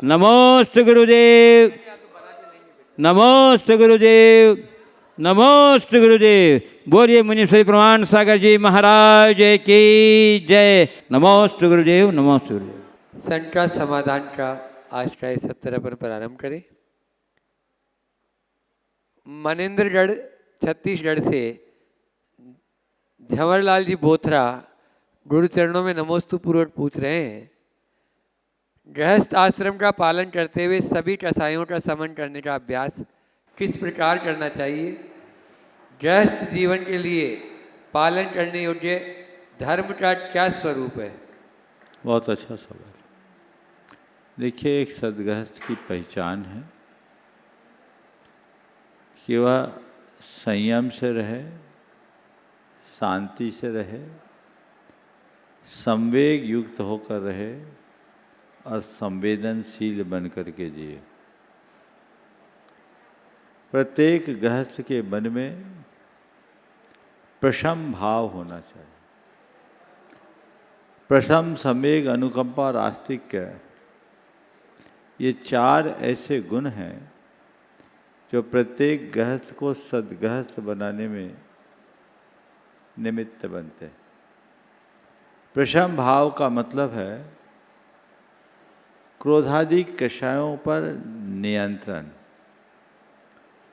नमोस्तु गुरुदेव, नमोस्तु गुरुदेव, नमोस्तु गुरुदेव। बोलिए मुनि श्री प्रमाण सागर जी महाराज की जय। नमोस्तु गुरुदेव, नमोस्तु गुरुदेव। संकट समाधान का आज का इस सत्र पर प्रारंभ करें। मनेन्द्रगढ़ छत्तीसगढ़ से झंवरलाल जी बोथरा गुरु चरणों में नमोस्तु पूर्वक पूछ रहे हैं, गृहस्थ आश्रम का पालन करते हुए सभी कसायों का समन करने का अभ्यास किस प्रकार करना चाहिए? गृहस्थ जीवन के लिए पालन करने योग्य धर्म का क्या स्वरूप है? बहुत अच्छा सवाल। देखिए, एक सद्गृहस्थ की पहचान है कि वह संयम से रहे, शांति से रहे, संवेग युक्त होकर रहे और संवेदनशील बन करके जिए। प्रत्येक गृहस्थ के मन में प्रशम भाव होना चाहिए। प्रशम, संवेग, अनुकंपा और आस्तिक्य, ये चार ऐसे गुण हैं जो प्रत्येक गृहस्थ को सद्गृहस्थ बनाने में निमित्त बनते हैं। प्रशम भाव का मतलब है क्रोधादि कषायों पर नियंत्रण,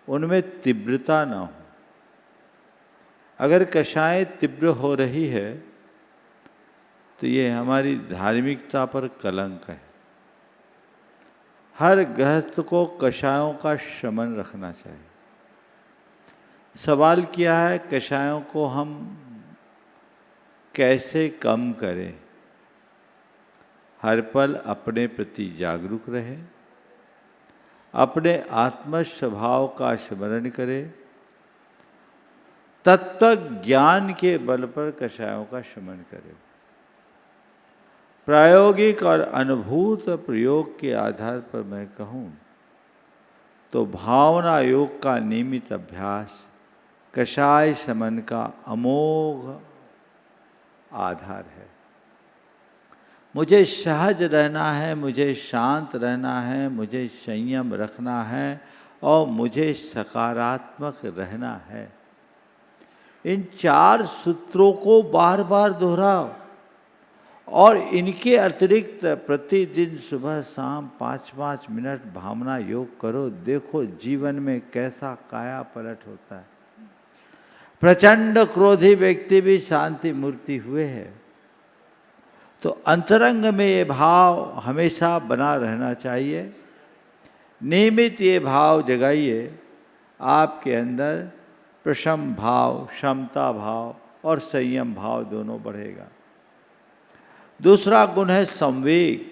उनमें तीव्रता न हो। अगर कषाय तीव्र हो रही है तो ये हमारी धार्मिकता पर कलंक है। हर गृहस्थ को कषायों का शमन रखना चाहिए। सवाल किया है कषायों को हम कैसे कम करें? हर पल अपने प्रति जागरूक रहे, अपने आत्म स्वभाव का स्मरण करें, तत्व ज्ञान के बल पर कषायों का शमन करें। प्रायोगिक और अनुभूत प्रयोग के आधार पर मैं कहूँ तो भावना योग का नियमित अभ्यास कषाय शमन का अमोघ आधार है। मुझे सहज रहना है, मुझे शांत रहना है, मुझे संयम रखना है और मुझे सकारात्मक रहना है। इन चार सूत्रों को बार बार दोहराओ और इनके अतिरिक्त प्रतिदिन सुबह शाम 5-5 मिनट भावना योग करो। देखो जीवन में कैसा काया पलट होता है। प्रचंड क्रोधी व्यक्ति भी शांति मूर्ति हुए हैं। तो अंतरंग में ये भाव हमेशा बना रहना चाहिए। नियमित ये भाव जगाइए, आपके अंदर प्रशम भाव, क्षमता भाव और संयम भाव दोनों बढ़ेगा। दूसरा गुण है संवेग।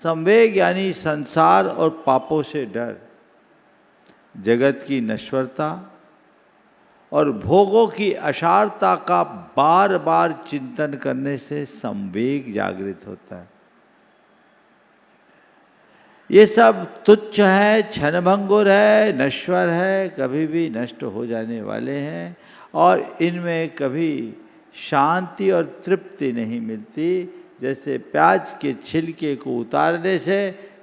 संवेग यानी संसार और पापों से डर, जगत की नश्वरता और भोगों की असारता का बार बार चिंतन करने से संवेग जागृत होता है। ये सब तुच्छ है, क्षणभंगुर है, नश्वर है, कभी भी नष्ट हो जाने वाले हैं और इनमें कभी शांति और तृप्ति नहीं मिलती। जैसे प्याज के छिलके को उतारने से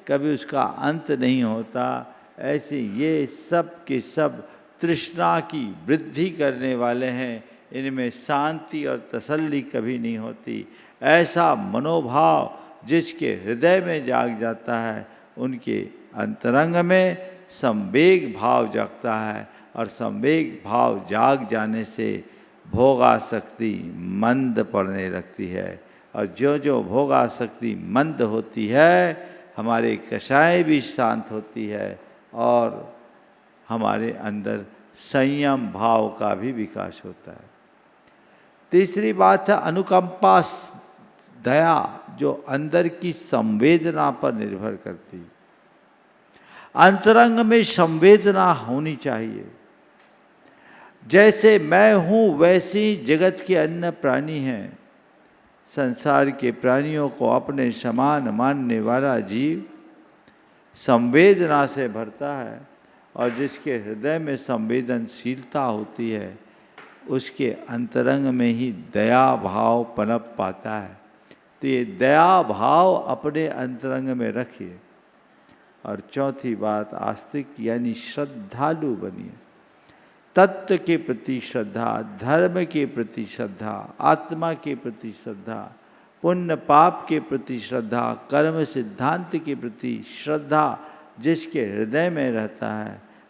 कभी उसका अंत नहीं होता, ऐसे ये सब के सब तृष्णा की वृद्धि करने वाले हैं। इनमें शांति और तसल्ली कभी नहीं होती। ऐसा मनोभाव जिसके हृदय में जाग जाता है, उनके अंतरंग में संवेग भाव जागता है और संवेग भाव जाग जाने से भोगासक्ति मंद पड़ने लगती है। और जो जो भोगासक्ति मंद होती है, हमारे कषाय भी शांत होती है और हमारे अंदर संयम भाव का भी विकास होता है। तीसरी बात है अनुकंपा, दया, जो अंदर की संवेदना पर निर्भर करती है। अंतरंग में संवेदना होनी चाहिए। जैसे मैं हूँ वैसी जगत के अन्य प्राणी हैं। संसार के प्राणियों को अपने समान मानने वाला जीव संवेदना से भरता है और जिसके हृदय में संवेदनशीलता होती है, उसके अंतरंग में ही दया भाव पनप पाता है। तो ये दया भाव अपने अंतरंग में रखिए। और चौथी बात आस्तिक यानी श्रद्धालु बनिए। तत्व के प्रति श्रद्धा, धर्म के प्रति श्रद्धा, आत्मा के प्रति श्रद्धा, पुण्य पाप के प्रति श्रद्धा, कर्म सिद्धांत के प्रति श्रद्धा जिसके हृदय में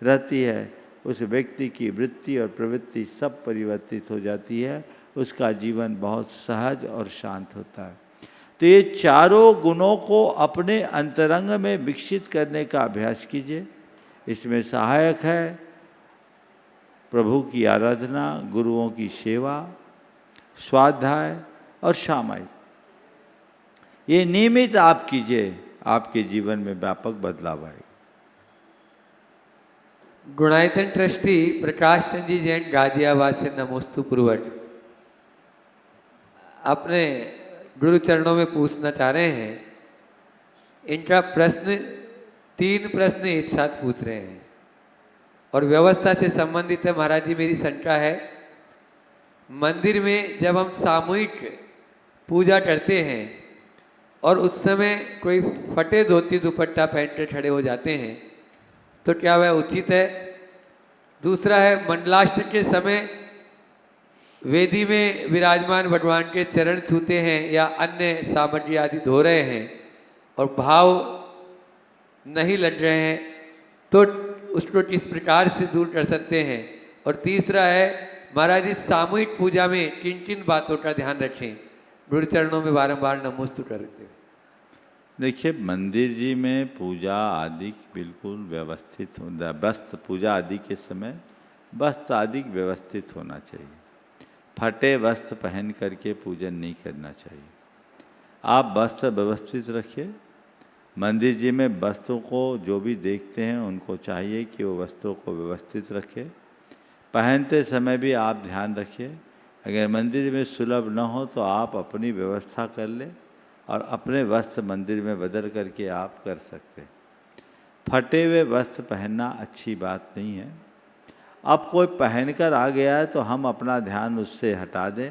रहती है उस व्यक्ति की वृत्ति और प्रवृत्ति सब परिवर्तित हो जाती है, उसका जीवन बहुत सहज और शांत होता है। तो ये चारों गुणों को अपने अंतरंग में विकसित करने का अभ्यास कीजिए। इसमें सहायक है प्रभु की आराधना, गुरुओं की सेवा, स्वाध्याय और सामायिक। ये नियमित आप कीजिए, आपके जीवन में व्यापक बदलाव आएगा। गुणायतन ट्रस्टी प्रकाश चंद जी जैन गाजियाबाद से नमोस्तु पूर्वक अपने गुरु चरणों में पूछना चाह रहे हैं। इनका प्रश्न 3 प्रश्न एक साथ पूछ रहे हैं और व्यवस्था से संबंधित है। महाराज जी, मेरी शंका है, मंदिर में जब हम सामूहिक पूजा करते हैं और उस समय कोई फटे धोती दुपट्टा पहन कर खड़े हो जाते हैं तो क्या वह उचित है? दूसरा है, मंडलाष्टक के समय वेदी में विराजमान भगवान के चरण छूते हैं या अन्य सामग्री आदि धो रहे हैं और भाव नहीं लग रहे हैं तो उसको किस प्रकार से दूर कर सकते हैं? और तीसरा है, महाराज जी सामूहिक पूजा में किन किन बातों का ध्यान रखें? गुरु चरणों में बारंबार नमोस्तु करते हैं। देखिए, मंदिर जी में पूजा आदि बिल्कुल व्यवस्थित होना, वस्त्र पूजा आदि के समय वस्त्र आदि व्यवस्थित होना चाहिए। फटे वस्त्र पहन करके पूजन नहीं करना चाहिए। आप वस्त्र व्यवस्थित रखिए। मंदिर जी में वस्त्रों को जो भी देखते हैं उनको चाहिए कि वो वस्त्रों को व्यवस्थित रखें। पहनते समय भी आप ध्यान रखिए। अगर मंदिर में सुलभ न हो तो आप अपनी व्यवस्था कर लें और अपने वस्त्र मंदिर में बदल करके आप कर सकते। फटे हुए वस्त्र पहनना अच्छी बात नहीं है। अब कोई पहनकर आ गया है तो हम अपना ध्यान उससे हटा दें।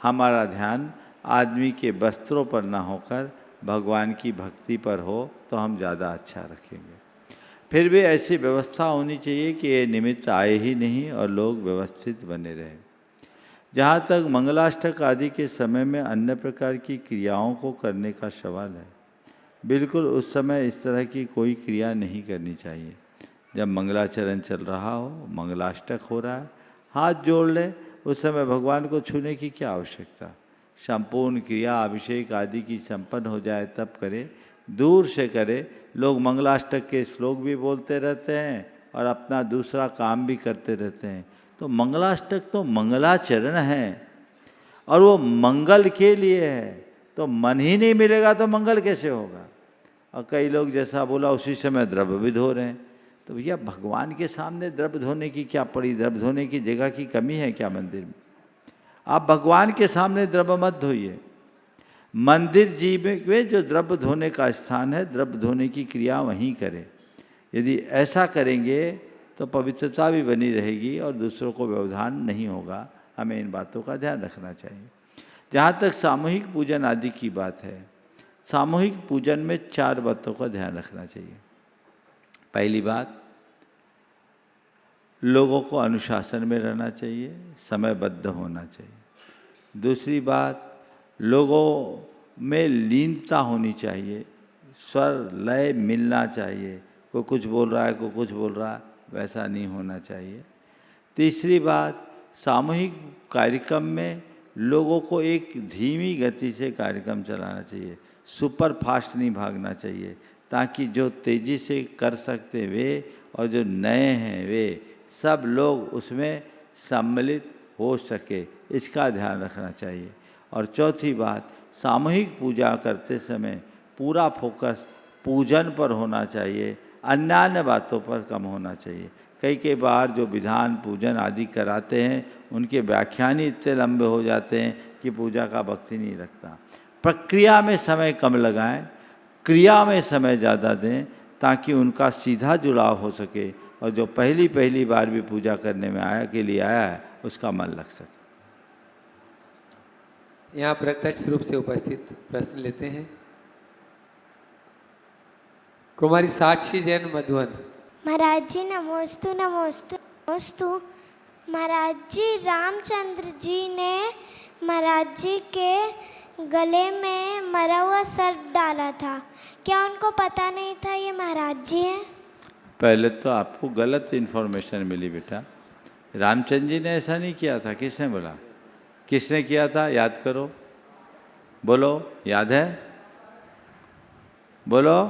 हमारा ध्यान आदमी के वस्त्रों पर ना होकर भगवान की भक्ति पर हो तो हम ज़्यादा अच्छा रखेंगे। फिर भी ऐसी व्यवस्था होनी चाहिए कि ये निमित्त आए ही नहीं और लोग व्यवस्थित बने रहें। जहाँ तक मंगलाष्टक आदि के समय में अन्य प्रकार की क्रियाओं को करने का सवाल है, बिल्कुल उस समय इस तरह की कोई क्रिया नहीं करनी चाहिए। जब मंगलाचरण चल रहा हो, मंगलाष्टक हो रहा है, हाथ जोड़ ले, उस समय भगवान को छूने की क्या आवश्यकता? संपूर्ण क्रिया अभिषेक आदि की संपन्न हो जाए तब करे, दूर से करे। लोग मंगलाष्टक के श्लोक भी बोलते रहते हैं और अपना दूसरा काम भी करते रहते हैं। तो मंगलाष्टक तो मंगलाचरण है और वो मंगल के लिए है, तो मन ही नहीं मिलेगा तो मंगल कैसे होगा? और कई लोग जैसा बोला उसी समय द्रव्य भी धो रहे हैं। तो भैया, भगवान के सामने द्रव्य धोने की क्या पड़ी? द्रव्य धोने की जगह की कमी है क्या मंदिर में? आप भगवान के सामने द्रव्य मत धोइए। मंदिर जी में जो द्रव्य धोने का स्थान है, द्रव्य धोने की क्रिया वहीं करें। यदि ऐसा करेंगे तो पवित्रता भी बनी रहेगी और दूसरों को व्यवधान नहीं होगा। हमें इन बातों का ध्यान रखना चाहिए। जहाँ तक सामूहिक पूजन आदि की बात है, सामूहिक पूजन में 4 बातों का ध्यान रखना चाहिए। पहली बात, लोगों को अनुशासन में रहना चाहिए, समयबद्ध होना चाहिए। दूसरी बात, लोगों में लीनता होनी चाहिए, स्वर लय मिलना चाहिए। कोई कुछ बोल रहा है, कोई कुछ बोल रहा है, वैसा नहीं होना चाहिए। तीसरी बात, सामूहिक कार्यक्रम में लोगों को एक धीमी गति से कार्यक्रम चलाना चाहिए, सुपर फास्ट नहीं भागना चाहिए, ताकि जो तेज़ी से कर सकते वे और जो नए हैं वे सब लोग उसमें सम्मिलित हो सके, इसका ध्यान रखना चाहिए। और चौथी बात, सामूहिक पूजा करते समय पूरा फोकस पूजन पर होना चाहिए, अन्य बातों पर कम होना चाहिए। कई बार जो विधान पूजन आदि कराते हैं उनके व्याख्यान ही इतने लंबे हो जाते हैं कि पूजा का वक्त ही नहीं लगता। प्रक्रिया में समय कम लगाएं, क्रिया में समय ज़्यादा दें, ताकि उनका सीधा जुड़ाव हो सके और जो पहली बार भी पूजा करने में आया है उसका मन लग सके। यहाँ प्रत्यक्ष रूप से उपस्थित प्रश्न लेते हैं। कुमारी साक्षी जैन मधुवन। महाराज जी नमोस्तु नमोस्तु नमोस्तु। महाराज जी रामचंद्र जी ने महाराज जी के गले में मरा हुआ सर्प डाला था, क्या उनको पता नहीं था ये महाराज जी हैं? पहले तो आपको गलत इन्फॉर्मेशन मिली बेटा। रामचंद्र जी ने ऐसा नहीं किया था। किसने बोला? किसने किया था? याद करो, बोलो, याद है? बोलो।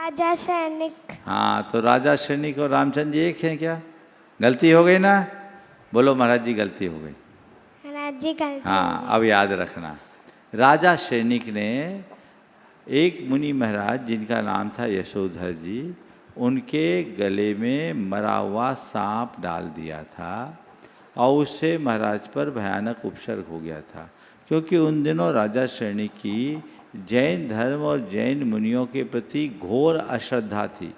राजा सैनिक। हाँ, तो राजा सैनिक और रामचंद्र जी एक हैं क्या? गलती हो गई ना? बोलो महाराज जी गलती हो गई। महाराज जी गलती। हाँ, अब याद रखना। राजा सैनिक ने एक मुनि महाराज जिनका नाम था यशोधर जी, उनके गले में मरा हुआ सांप डाल दिया था और उससे महाराज पर भयानक उपसर्ग हो गया था। क्योंकि उन दिनों राजा सैनिक की जैन धर्म और जैन मुनियों के प्रति घोर अश्रद्धा थी।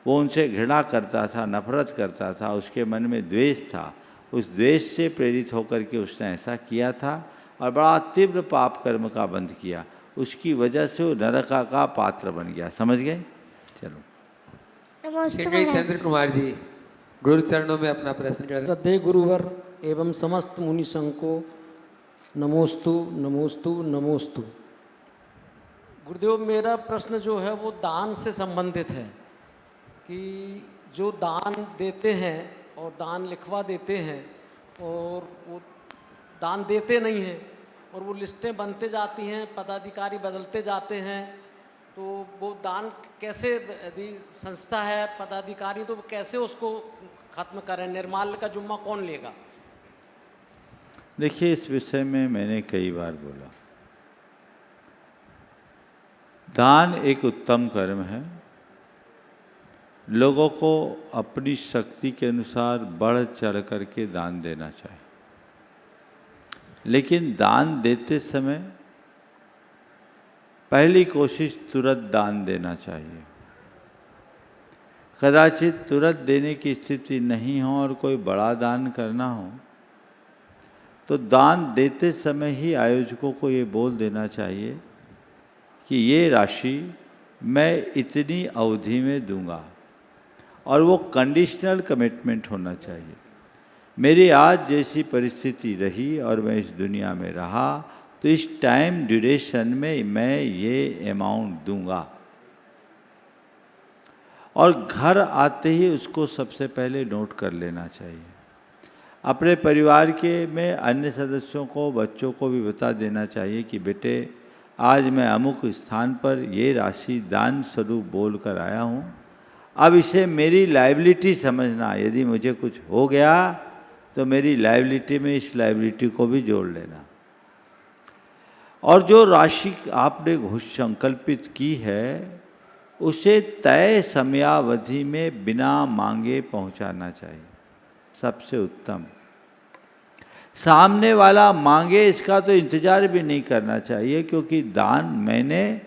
वो उनसे घृणा करता था, नफरत करता था, उसके मन में द्वेष था। उस द्वेष से प्रेरित होकर के उसने ऐसा किया था और बड़ा तीव्र पाप कर्म का बंध किया। उसकी वजह से वो नरका का पात्र बन गया। समझ गए? चलो। नमोस्तु श्री महाराज चंद्र कुमार जी गुरु चरणों में अपना प्रश्न कर। श्रद्धेय गुरुवर एवं समस्त मुनि संघ को नमोस्तु नमोस्तु नमोस्तु। गुरुदेव, मेरा प्रश्न जो है वो दान से संबंधित है कि जो दान देते हैं और दान लिखवा देते हैं और वो दान देते नहीं हैं और वो लिस्टें बनते जाती हैं, पदाधिकारी बदलते जाते हैं, तो वो दान कैसे, यदि संस्था है पदाधिकारी तो कैसे उसको खत्म करें? निर्माल्य का जुम्मा कौन लेगा? देखिए, इस विषय में मैंने कई बार बोला, दान एक उत्तम कर्म है। लोगों को अपनी शक्ति के अनुसार बढ़ चढ़ करके दान देना चाहिए, लेकिन दान देते समय पहली कोशिश तुरंत दान देना चाहिए। कदाचित तुरंत देने की स्थिति नहीं हो और कोई बड़ा दान करना हो तो दान देते समय ही आयोजकों को ये बोल देना चाहिए कि ये राशि मैं इतनी अवधि में दूंगा, और वो कंडीशनल कमिटमेंट होना चाहिए। मेरी आज जैसी परिस्थिति रही और मैं इस दुनिया में रहा तो इस टाइम ड्यूरेशन में मैं ये अमाउंट दूंगा, और घर आते ही उसको सबसे पहले नोट कर लेना चाहिए। अपने परिवार के में अन्य सदस्यों को, बच्चों को भी बता देना चाहिए कि बेटे आज मैं अमुक स्थान पर ये राशि दान स्वरूप बोल कर आया हूँ, अब इसे मेरी लायबिलिटी समझना। यदि मुझे कुछ हो गया तो मेरी लायबिलिटी में इस लायबिलिटी को भी जोड़ लेना। और जो राशि आपने घोष संकल्पित की है उसे तय समयावधि में बिना मांगे पहुंचाना चाहिए, सबसे उत्तम। सामने वाला मांगे इसका तो इंतजार भी नहीं करना चाहिए, क्योंकि दान मैंने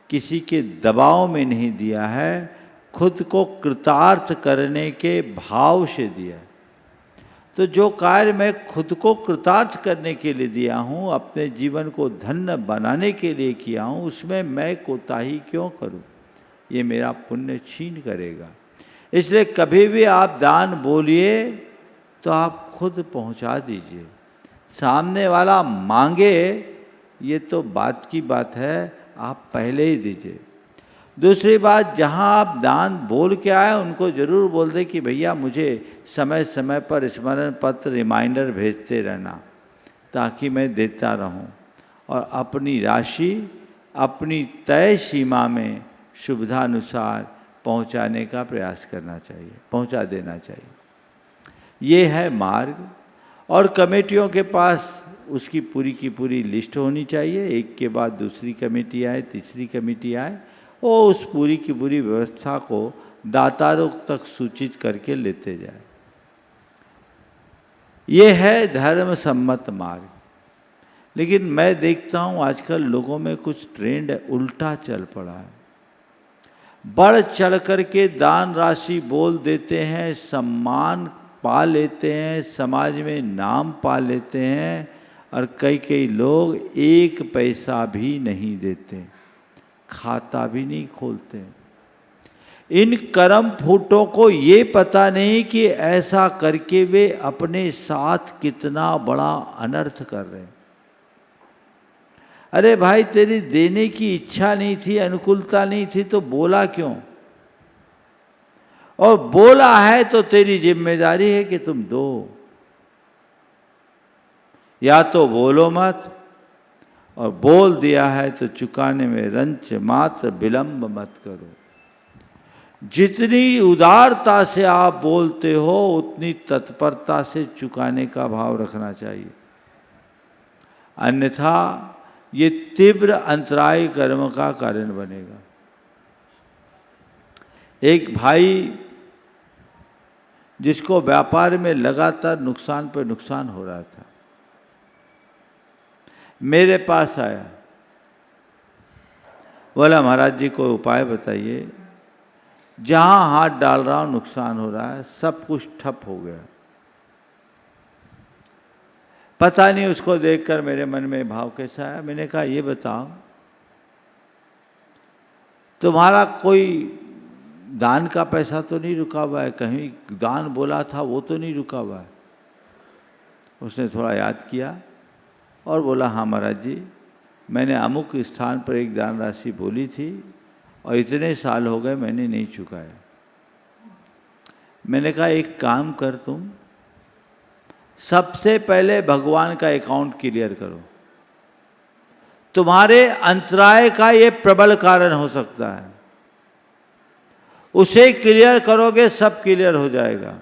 किसी के दबाव में नहीं दिया है, खुद को कृतार्थ करने के भाव से दिया है। तो जो कार्य मैं खुद को कृतार्थ करने के लिए दिया हूँ, अपने जीवन को धन्य बनाने के लिए किया हूँ, उसमें मैं कोताही क्यों करूँ? ये मेरा पुण्य छीन करेगा। इसलिए कभी भी आप दान बोलिए तो आप खुद पहुंचा दीजिए। सामने वाला मांगे ये तो बात की बात है, आप पहले ही दीजिए। दूसरी बात, जहां आप दान बोल के आए उनको ज़रूर बोल दें कि भैया मुझे समय समय पर स्मरण पत्र, रिमाइंडर भेजते रहना ताकि मैं देता रहूं, और अपनी राशि अपनी तय सीमा में सुविधानुसार पहुंचाने का प्रयास करना चाहिए, पहुंचा देना चाहिए। ये है मार्ग। और कमेटियों के पास उसकी पूरी की पूरी लिस्ट होनी चाहिए। एक के बाद दूसरी कमेटी आए, तीसरी कमेटी आए, वो उस पूरी की पूरी व्यवस्था को दातारों तक सूचित करके लेते जाए। ये है धर्म सम्मत मार्ग। लेकिन मैं देखता हूँ आजकल लोगों में कुछ ट्रेंड उल्टा चल पड़ा है। बढ़ चढ़ करके दान राशि बोल देते हैं, सम्मान पा लेते हैं, समाज में नाम पा लेते हैं, और कई कई लोग एक पैसा भी नहीं देते, खाता भी नहीं खोलते। इन कर्म फूटों को ये पता नहीं कि ऐसा करके वे अपने साथ कितना बड़ा अनर्थ कर रहे हैं। अरे भाई, तेरी देने की इच्छा नहीं थी, अनुकूलता नहीं थी, तो बोला क्यों? और बोला है तो तेरी जिम्मेदारी है कि तुम दो। या तो बोलो मत, और बोल दिया है तो चुकाने में रंच मात्र विलंब मत करो। जितनी उदारता से आप बोलते हो उतनी तत्परता से चुकाने का भाव रखना चाहिए, अन्यथा ये तीव्र अंतराय कर्म का कारण बनेगा। एक भाई जिसको व्यापार में लगातार नुकसान पर नुकसान हो रहा था, मेरे पास आया, बोला महाराज जी कोई उपाय बताइए, जहां हाथ डाल रहा हूं नुकसान हो रहा है, सब कुछ ठप हो गया। पता नहीं उसको देखकर मेरे मन में भाव कैसा आया। मैंने कहा ये बताओ, तुम्हारा कोई दान का पैसा तो नहीं रुका हुआ है, कहीं दान बोला था वो तो नहीं रुका हुआ है? उसने थोड़ा याद किया और बोला हाँ महाराज जी, मैंने अमुक स्थान पर एक दान राशि बोली थी और इतने साल हो गए मैंने नहीं चुकाया। मैंने कहा एक काम कर, तुम सबसे पहले भगवान का अकाउंट क्लियर करो। तुम्हारे अंतराय का ये प्रबल कारण हो सकता है, उसे क्लियर करोगे सब क्लियर हो जाएगा।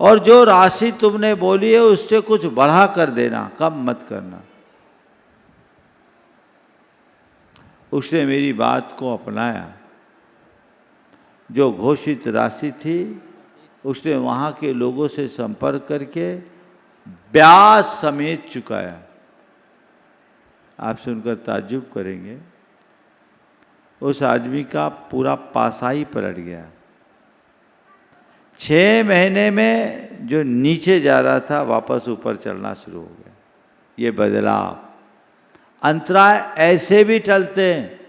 और जो राशि तुमने बोली है उससे कुछ बढ़ा कर देना, कम मत करना। उसने मेरी बात को अपनाया। जो घोषित राशि थी उसने वहाँ के लोगों से संपर्क करके ब्याज समेत चुकाया। आप सुनकर ताज्जुब करेंगे, उस आदमी का पूरा पासा ही पलट गया। 6 महीने में जो नीचे जा रहा था वापस ऊपर चलना शुरू हो गया। ये बदलाव, अंतराय ऐसे भी टलते हैं,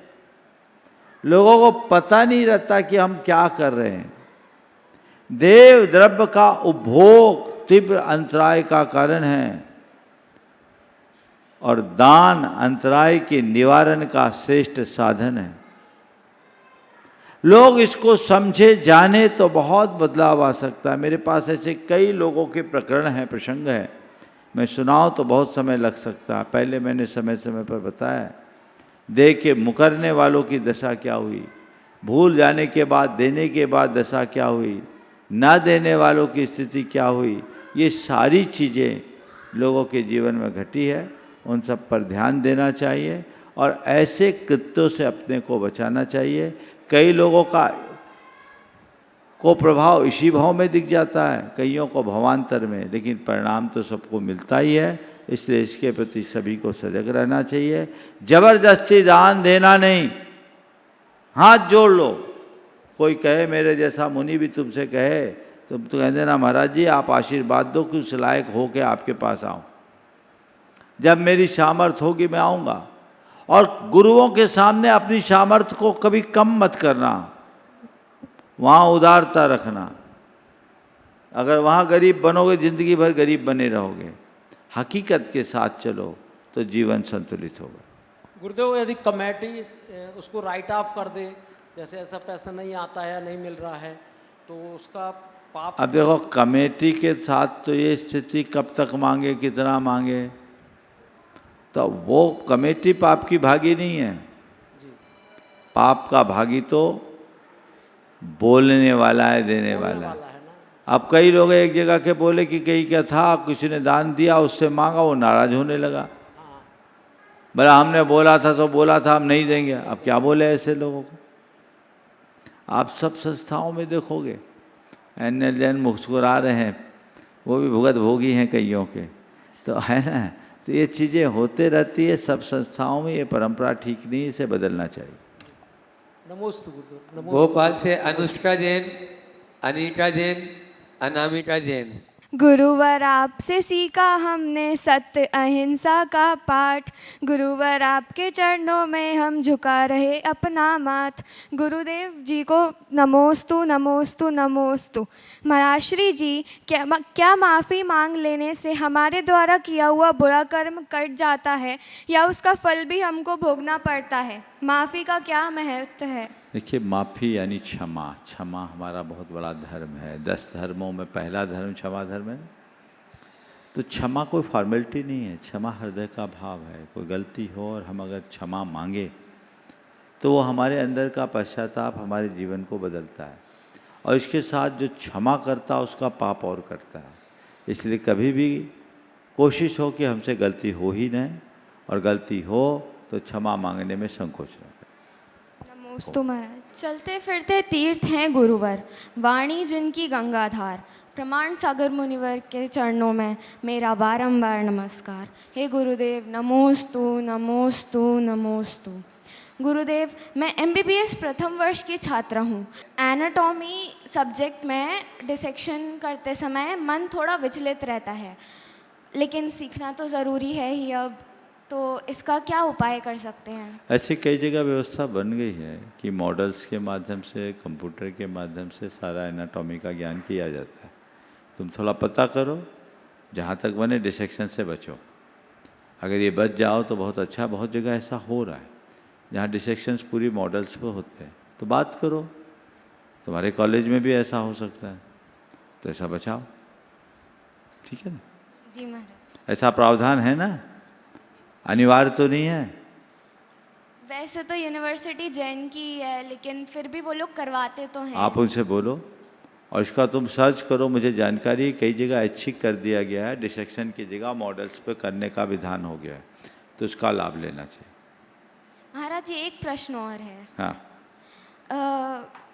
लोगों को पता नहीं रहता कि हम क्या कर रहे हैं। देव द्रव्य का उपभोग तीव्र अंतराय का कारण है और दान अंतराय के निवारण का श्रेष्ठ साधन है। लोग इसको समझे जाने तो बहुत बदलाव आ सकता है। मेरे पास ऐसे कई लोगों के प्रकरण हैं, प्रसंग है, मैं सुनाऊं तो बहुत समय लग सकता है। पहले मैंने समय समय पर बताया, दे के मुकरने वालों की दशा क्या हुई, भूल जाने के बाद देने के बाद दशा क्या हुई, ना देने वालों की स्थिति क्या हुई। ये सारी चीज़ें लोगों के जीवन में घटी है, उन सब पर ध्यान देना चाहिए और ऐसे कृत्यों से अपने को बचाना चाहिए। कई लोगों को प्रभाव इसी भाव में दिख जाता है, कईयों को भवांतर में, लेकिन परिणाम तो सबको मिलता ही है। इसलिए इसके प्रति सभी को सजग रहना चाहिए। जबरदस्ती दान देना नहीं, हाथ जोड़ लो। कोई कहे मेरे जैसा मुनि भी तुमसे कहे, तुम तो कह देना महाराज जी आप आशीर्वाद दो कि उस लायक हो के आपके पास आऊँ। जब मेरी सामर्थ होगी मैं आऊँगा। और गुरुओं के सामने अपनी सामर्थ्य को कभी कम मत करना, वहाँ उदारता रखना। अगर वहाँ गरीब बनोगे जिंदगी भर गरीब बने रहोगे। हकीकत के साथ चलो तो जीवन संतुलित होगा। गुरुदेव, यदि कमेटी उसको राइट ऑफ कर दे, जैसे ऐसा पैसा नहीं आता है, नहीं मिल रहा है, तो उसका पाप। अब देखो, कमेटी के साथ तो ये स्थिति कब तक मांगे, कितना मांगे, तो वो कमेटी पाप की भागी नहीं है। पाप का भागी तो बोलने वाला है, देने वाला है। अब कई लोग एक जगह के बोले कि कहीं क्या था, किसी ने दान दिया, उससे मांगा, वो नाराज होने लगा। बोला हमने बोला था तो बोला था, हम नहीं देंगे। अब क्या बोले ऐसे लोगों को? आप सब संस्थाओं में देखोगे एनएल जैन मुस्कुरा रहे हैं, वो भी भुगत भोगी हैं कईयों के, तो है ना। तो ये चीज़ें होते रहती है सब संस्थाओं में। ये परंपरा ठीक नहीं, इसे बदलना चाहिए। नमोस्तु गुरुदेव। भोपाल से अनुष्का जैन, अनीता जैन, अनामिका जैन। गुरुवर आपसे सीखा हमने सत्य अहिंसा का पाठ, गुरुवर आपके चरणों में हम झुका रहे अपना माथ। गुरुदेव जी को नमोस्तु नमोस्तु नमोस्तु। महाराज श्री जी, क्या माफ़ी मांग लेने से हमारे द्वारा किया हुआ बुरा कर्म कट जाता है या उसका फल भी हमको भोगना पड़ता है? माफ़ी का क्या महत्व है? देखिए, माफ़ी यानी क्षमा। क्षमा हमारा बहुत बड़ा धर्म है। 10 धर्मों में पहला धर्म क्षमा धर्म है। तो क्षमा कोई फॉर्मेलिटी नहीं है, क्षमा हृदय का भाव है। कोई गलती हो और हम अगर क्षमा मांगे तो वो हमारे अंदर का पश्चाताप हमारे जीवन को बदलता है, और इसके साथ जो क्षमा करता है उसका पाप और करता है। इसलिए कभी भी कोशिश हो कि हमसे गलती हो ही नहीं, और गलती हो तो क्षमा मांगने में संकोच न करें। नमोस्तु महाराज। चलते फिरते तीर्थ हैं गुरुवर, वाणी जिनकी गंगाधार, प्रमाण सागर मुनिवर के चरणों में मेरा बारंबार नमस्कार। हे गुरुदेव, नमोस्तु नमोस्तु नमोस्तु। गुरुदेव, मैं MBBS प्रथम वर्ष की छात्रा हूँ। एनाटॉमी सब्जेक्ट में डिसेक्शन करते समय मन थोड़ा विचलित रहता है, लेकिन सीखना तो ज़रूरी है ही अब, तो इसका क्या उपाय कर सकते हैं? ऐसी कई जगह व्यवस्था बन गई है कि मॉडल्स के माध्यम से, कंप्यूटर के माध्यम से सारा एनाटॉमी का ज्ञान किया जाता है। तुम थोड़ा पता करो, जहाँ तक बने डिसेक्शन से बचो। अगर ये बच जाओ तो बहुत अच्छा। बहुत जगह ऐसा हो रहा है जहाँ डिसेक्शंस पूरी मॉडल्स पर होते हैं, तो बात करो। तुम्हारे कॉलेज में भी ऐसा हो सकता है, तो ऐसा बचाओ। ठीक है ना? जी महाराज। ऐसा प्रावधान है ना, अनिवार्य तो नहीं है। वैसे तो यूनिवर्सिटी जैन की है, लेकिन फिर भी वो लोग करवाते तो हैं। आप उनसे बोलो, और इसका तुम सर्च करो। मुझे जानकारी कई जगह ऐच्छिक कर दिया गया है, डिसेक्शन की जगह मॉडल्स पे करने का विधान हो गया है, तो उसका लाभ लेना चाहिए। महाराज जी, एक प्रश्न और है। हाँ,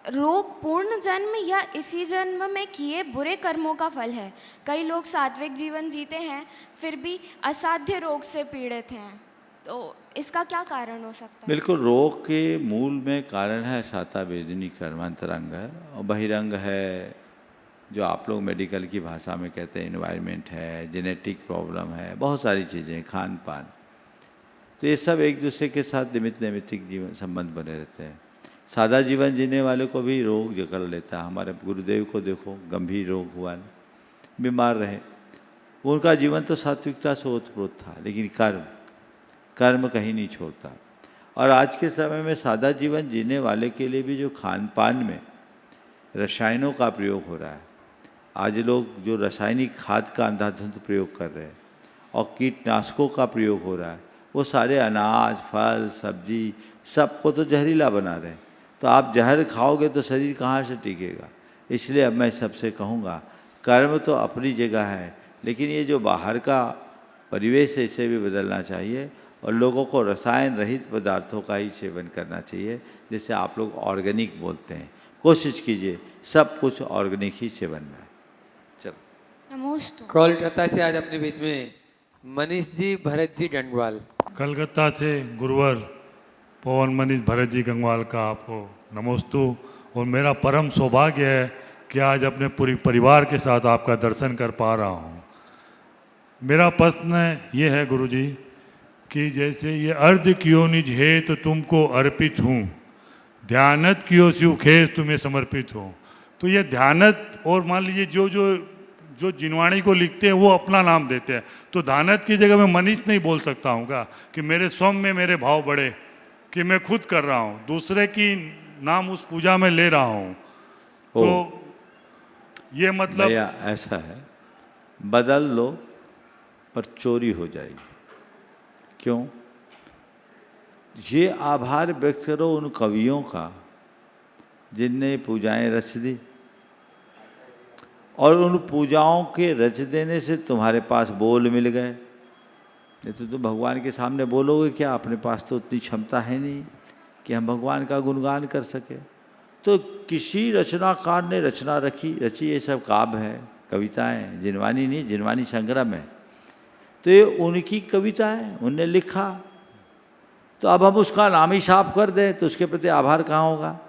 रोग पूर्ण जन्म या इसी जन्म में किए बुरे कर्मों का फल है? कई लोग सात्विक जीवन जीते हैं फिर भी असाध्य रोग से पीड़ित हैं, तो इसका क्या कारण हो सकता है? बिल्कुल। रोग के मूल में कारण है शाता वेदिनी कर्म, अंतरंग है, और बहिरंग है जो आप लोग मेडिकल की भाषा में कहते हैं इन्वायरमेंट है, जेनेटिक प्रॉब्लम है, बहुत सारी चीज़ें, खान पान। तो ये सब एक दूसरे के साथ नैमित्तिक जीवन संबंध बने रहते हैं। सादा जीवन जीने वाले को भी रोग जकड़ लेता है। हमारे गुरुदेव को देखो, गंभीर रोग हुआ, बीमार रहे। उनका जीवन तो सात्विकता से ओतप्रोत था, लेकिन कर्म कहीं नहीं छोड़ता। और आज के समय में सादा जीवन जीने वाले के लिए भी जो खान पान में रसायनों का प्रयोग हो रहा है, आज लोग जो रासायनिक खाद का अंधाधुंध प्रयोग कर रहे हैं और कीटनाशकों का प्रयोग हो रहा है, वो सारे अनाज, फल, सब्जी सबको तो जहरीला बना रहे हैं। तो आप जहर खाओगे तो शरीर कहाँ से टिकेगा? इसलिए अब मैं सबसे कहूँगा, कर्म तो अपनी जगह है, लेकिन ये जो बाहर का परिवेश है इसे भी बदलना चाहिए, और लोगों को रसायन रहित पदार्थों का ही सेवन करना चाहिए, जिसे आप लोग ऑर्गेनिक बोलते हैं। कोशिश कीजिए सब कुछ ऑर्गेनिक ही सेवन में। चलो, नमोस्तु। कोलकाता से आज अपने बीच में मनीष जी, भरत जी गंगवाल। कलकत्ता से गुरुवर पवन मनीष भरत जी गंगवाल का आपको नमोस्तु। और मेरा परम सौभाग्य है कि आज अपने पूरी परिवार के साथ आपका दर्शन कर पा रहा हूँ। मेरा प्रश्न ये है गुरुजी कि जैसे ये अर्ध कियो निज है तो तुमको अर्पित हूँ, ध्यानत कियो शिव खेस तुम्हें समर्पित हो। तो ये ध्यानत, और मान लीजिए जो जिनवाणी को लिखते हैं वो अपना नाम देते हैं, तो ध्यानत की जगह मैं मनीष नहीं बोल सकता हूँ क्या कि मेरे स्वयं में मेरे भाव बढ़े, कि मैं खुद कर रहा हूँ, दूसरे की नाम उस पूजा में ले रहा हूँ। तो ये मतलब भैया ऐसा है, बदल लो पर चोरी हो जाएगी। क्यों? ये आभार व्यक्त करो उन कवियों का जिनने पूजाएं रच दी, और उन पूजाओं के रच देने से तुम्हारे पास बोल मिल गए। नहीं तो तुम भगवान के सामने बोलोगे क्या? अपने पास तो उतनी क्षमता है नहीं कि हम भगवान का गुणगान कर सके। तो किसी रचनाकार ने रचना रची, ये सब काव्य है, कविताएं, जिनवानी नहीं, जिनवानी संग्रह है, तो ये उनकी कविताएं, उनने लिखा। तो अब हम उसका नाम ही साफ कर दें तो उसके प्रति आभार कहाँ होगा?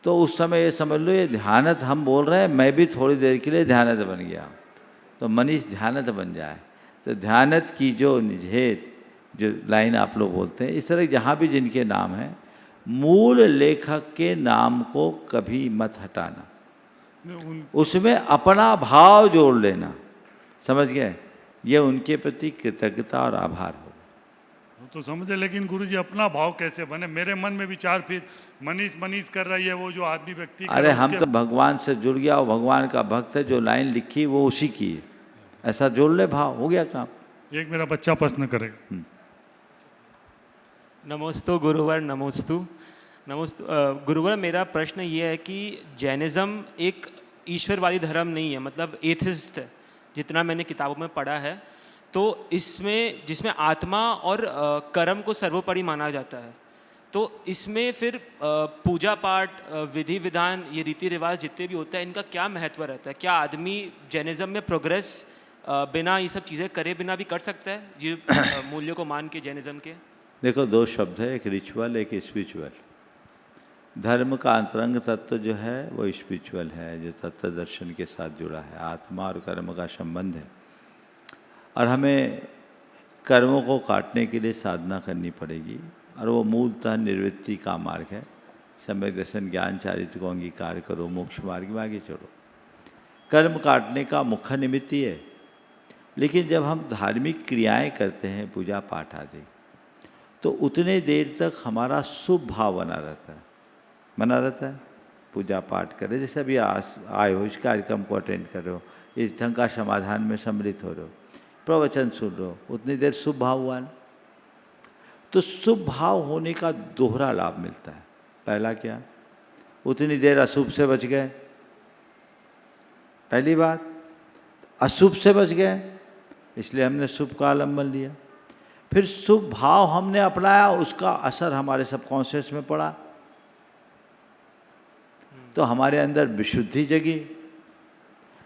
तो उस समय ये समझ लो, ये ध्यानत हम बोल रहे हैं, मैं भी थोड़ी देर के लिए ध्यानत बन गया। तो मनीष ध्यानत बन जाए। तो ध्यानत की जो निषेध जो लाइन आप लोग बोलते हैं, इस तरह जहाँ भी जिनके नाम हैं, मूल लेखक के नाम को कभी मत हटाना, उसमें अपना भाव जोड़ लेना, समझ गए? ये उनके प्रति कृतज्ञता और आभार हो। वो तो समझे, लेकिन गुरुजी अपना भाव कैसे बने? मेरे मन में विचार फिर मनीष मनीष कर रही है, वो जो आदमी व्यक्ति कर अरे रहा है, हम तो भगवान से जुड़ गया, और भगवान का भक्त है, जो लाइन लिखी वो उसी की है, ऐसा जोड़ ले भाव, हो गया काम। एक मेरा बच्चा प्रश्न करेगा। नमोस्तु गुरुवर, नमोस्तु नमोस्तु। गुरुवर, मेरा प्रश्न ये है कि जैनिज़्म एक ईश्वरवादी धर्म नहीं है, मतलब एथिस्ट है, जितना मैंने किताबों में पढ़ा है। तो इसमें जिसमें आत्मा और कर्म को सर्वोपरि माना जाता है, तो इसमें फिर पूजा पाठ, विधि विधान, ये रीति रिवाज जितने भी होता है, इनका क्या महत्व रहता है? क्या आदमी जैनिज़्म में प्रोग्रेस बिना ये सब चीज़ें करे बिना भी कर सकता है, ये मूल्यों को मान के जैनिज़्म के? देखो, दो शब्द है, एक रिचुअल, एक स्पिरिचुअल। धर्म का अंतरंग तत्व जो है वो स्पिरिचुअल है, जो तत्व दर्शन के साथ जुड़ा है, आत्मा और कर्म का संबंध है। और हमें कर्मों को काटने के लिए साधना करनी पड़ेगी, और वो मूलतः निर्वृत्ति का मार्ग है। सम्यक दर्शन, ज्ञान, चारित्र को अंगीकार करो, मोक्ष मार्ग में आगे चलो। कर्म काटने का मुख्य निमित्त ही है। लेकिन जब हम धार्मिक क्रियाएं करते हैं, पूजा पाठ आदि, तो उतने देर तक हमारा शुभ भाव बना रहता है। पूजा पाठ करें, जैसे अभी आए हो, इस कार्यक्रम को अटेंड कर रहे हो, इस ढंग का समाधान में सम्मिलित हो रहे हो, प्रवचन सुन रहे हो, उतनी देर शुभ भाव हुआ ना। तो शुभ भाव होने का दोहरा लाभ मिलता है। पहला क्या? उतनी देर अशुभ से बच गए, पहली बात। अशुभ से बच गए, इसलिए हमने शुभ का आलम्बन लिया। फिर शुभ भाव हमने अपनाया, उसका असर हमारे सबकॉन्शियस में पड़ा, तो हमारे अंदर विशुद्धि जगी।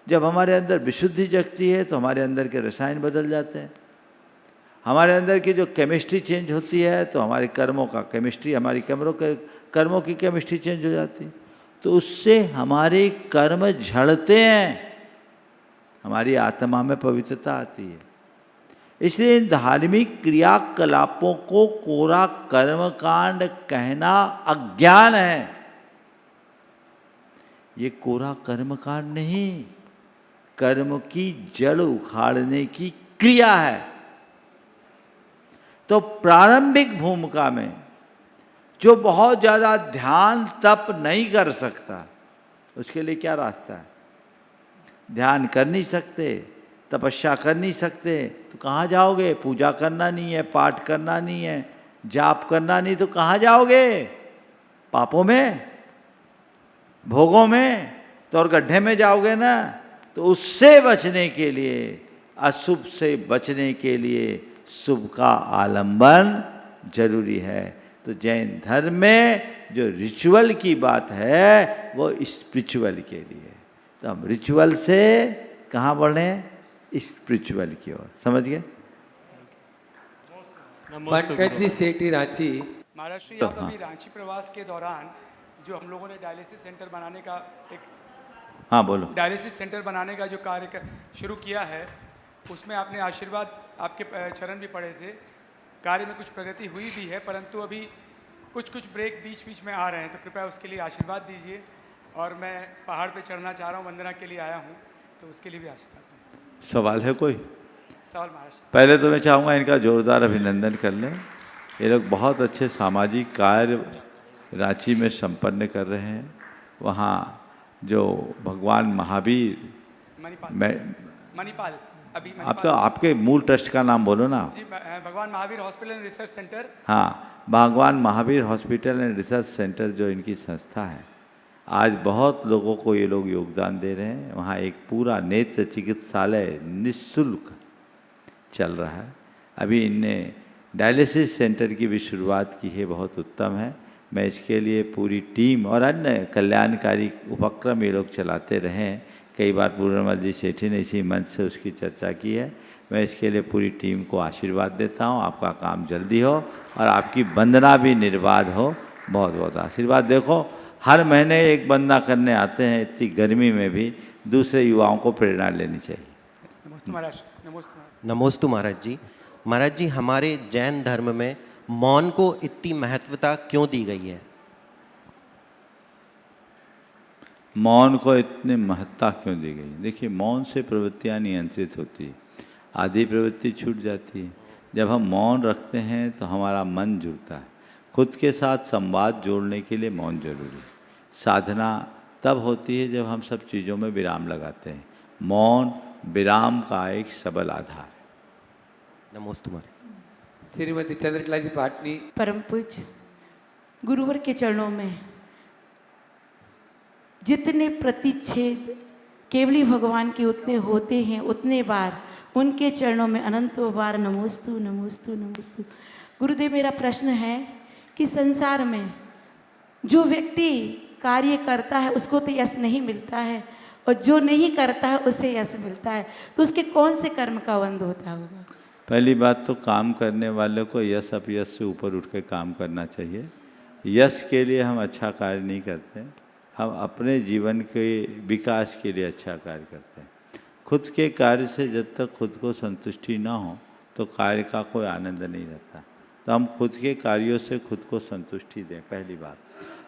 जब हमारे अंदर विशुद्धि जगती है तो हमारे अंदर के रसायन बदल जाते हैं, हमारे अंदर की जो केमिस्ट्री चेंज होती है, तो हमारे कर्मों का केमिस्ट्री, हमारी कर्मों की केमिस्ट्री चेंज हो जाती है। तो उससे हमारे कर्म झड़ते हैं, हमारी आत्मा में पवित्रता आती है। इसलिए धार्मिक क्रियाकलापों को कोरा कर्मकांड कहना अज्ञान है। ये कोरा कर्मकांड नहीं, कर्म की जड़ उखाड़ने की क्रिया है। तो प्रारंभिक भूमिका में जो बहुत ज़्यादा ध्यान तप नहीं कर सकता, उसके लिए क्या रास्ता है? ध्यान कर नहीं सकते, तपस्या कर नहीं सकते, तो कहाँ जाओगे? पूजा करना नहीं है, पाठ करना नहीं है, जाप करना नहीं, तो कहाँ जाओगे? पापों में, भोगों में, तो और गड्ढे में जाओगे ना। तो उससे बचने के लिए, अशुभ से बचने के लिए शुभ का आलंबन जरूरी है। तो जैन धर्म में जो रिचुअल की बात है वो स्पिरिचुअल के लिए। तो हम रिचुअल से कहाँ बढ़े? स्पिरिचुअल की ओर। समझ गए? पंकज जी सेठी, रांची। महाराज श्री, आप अभी रांची प्रवास के दौरान जो हम लोगों ने डायलिसिस सेंटर बनाने का हाँ बोलो। डायलिसिस सेंटर बनाने का जो कार्य शुरू किया है, उसमें आपने आशीर्वाद, आपके चरण भी पड़े थे। कार्य में कुछ प्रगति हुई भी है, परंतु अभी कुछ ब्रेक बीच बीच में आ रहे हैं, तो कृपया उसके लिए आशीर्वाद दीजिए। और मैं पहाड़ पे चढ़ना चाह रहा हूँ, वंदना के लिए आया हूँ, तो उसके लिए भी आशीर्वाद दीजिए। सवाल है कोई? सवाल महाराज। पहले तो मैं चाहूँगा इनका जोरदार अभिनंदन कर लें। ये लोग बहुत अच्छे सामाजिक कार्य रांची में संपन्न कर रहे हैं। वहाँ जो भगवान महावीर, मणिपाल अभी आप तो आपके मूल ट्रस्ट का नाम बोलो ना। जी, भगवान Mahavir hospital and research centre. हाँ, भगवान Mahavir hospital and research centre जो इनकी संस्था है, आज बहुत लोगों को ये लोग योगदान दे रहे हैं। वहाँ एक पूरा नेत्र चिकित्सालय निःशुल्क चल रहा है। अभी इनने डायलिसिस सेंटर की भी शुरुआत की है, बहुत उत्तम है। मैं इसके लिए पूरी टीम और अन्य कल्याणकारी उपक्रम ये लोग चलाते रहें। कई बार पूर्णमल जी सेठी ने इसी मंच से उसकी चर्चा की है। मैं इसके लिए पूरी टीम को आशीर्वाद देता हूँ। आपका काम जल्दी हो और आपकी वंदना भी निर्बाध हो। बहुत बहुत आशीर्वाद। देखो, हर महीने एक वंदना करने आते हैं, इतनी गर्मी में भी दूसरे युवाओं को प्रेरणा लेनी चाहिए। नमोस्तु महाराज, नमोस्तु महाराज। नमोस्तु महाराज जी। महाराज जी, हमारे जैन धर्म में मौन को इतनी महत्वता क्यों दी गई है? मौन को इतनी महत्ता क्यों दी गई? देखिए, मौन से प्रवृत्तियाँ नियंत्रित होती है, आधी प्रवृत्ति छूट जाती है। जब हम मौन रखते हैं तो हमारा मन जुड़ता है। खुद के साथ संवाद जोड़ने के लिए मौन जरूरी है। साधना तब होती है जब हम सब चीज़ों में विराम लगाते हैं। मौन विराम का एक सबल आधार है। नमोस्तु महाराज। श्रीमती चंद्रकला जी पाटनी। परम पूज्य गुरुवर के चरणों में जितने प्रतिच्छेद केवली भगवान के उतने होते हैं, उतने बार उनके चरणों में अनंतों बार नमोस्तु नमोस्तु नमोस्तु। गुरुदेव, मेरा प्रश्न है कि संसार में जो व्यक्ति कार्य करता है उसको तो यश नहीं मिलता है, और जो नहीं करता है उसे यश मिलता है, तो उसके कौन से कर्म का बंध होता होगा? पहली बात तो काम करने वाले को यश अपयश से ऊपर उठ के काम करना चाहिए। यश के लिए हम अच्छा कार्य नहीं करते, हम अपने जीवन के विकास के लिए अच्छा कार्य करते हैं। खुद के कार्य से जब तक खुद को संतुष्टि ना हो तो कार्य का कोई आनंद नहीं रहता। तो हम खुद के कार्यों से खुद को संतुष्टि दें, पहली बात।